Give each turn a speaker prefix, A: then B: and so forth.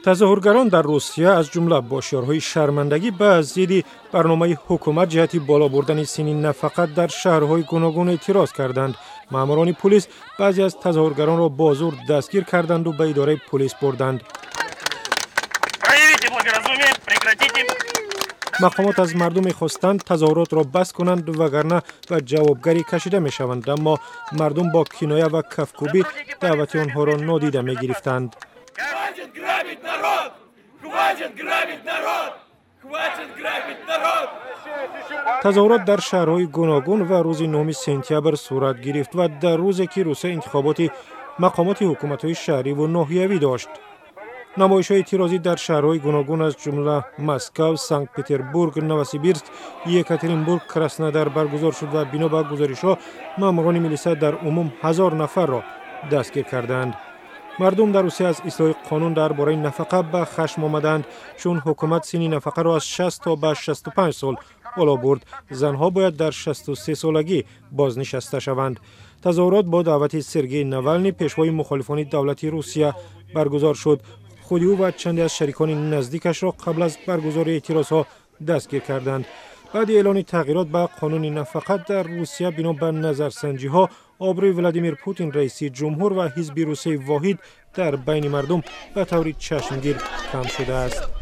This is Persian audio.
A: تظاهرگران در روسیه از جمله با شعارهای شرمندگی به ضد برنامه حکومت جهت بالا بردن سن نفقت در شهرهای گوناگون اعتراض کردند. ماموران پلیس بعضی از تظاهرگران را با زور دستگیر کردند و به اداره پلیس بردند. مقامات از مردم خواستند تظاهرات را بس کنند وگرنه و جوابگری کشیده می شوند، اما مردم با کنایه و کفکوبی دعوت آنها را نادیده می گرفتند. تظاهرات در شهرهای گوناگون و روز 9 سپتامبر صورت گرفت و در روزی که روسیه انتخابات مقامات حکومت‌های شهری و ناحیوی داشت. نمایش‌های اعتراضی در شهرهای گوناگون از جمله مسکو، سنت پترزبورگ، نوسیبیرسک، یکاترینبورگ، کراسنودار برگزار شد و بنا به گزارش‌ها ماموران میلیسا در عموم 1000 نفر را دستگیر کردند. مردم در روسیه از اصلاح قانون درباره نفقه به خشم آمدند، چون حکومت سن نفقه را از 60 تا به 65 سال بالا برد. زنها باید در 63 سالگی بازنشسته شوند. تظاهرات با دعوت سرگئی ناوالنی پیشوای مخالفان دولتی روسیه برگزار شد. خود او و چندی از شریکان نزدیکش را قبل از برگزاری اعتراضها دستگیر کردند. بعد اعلان تغییرات به قانون نفقت در روسیه بنا به نظرسنجی‌ها، آبروی ولادیمیر پوتین رئیس جمهور و حزب روسیه واحد در بین مردم به طور چشمگیر کم شده است.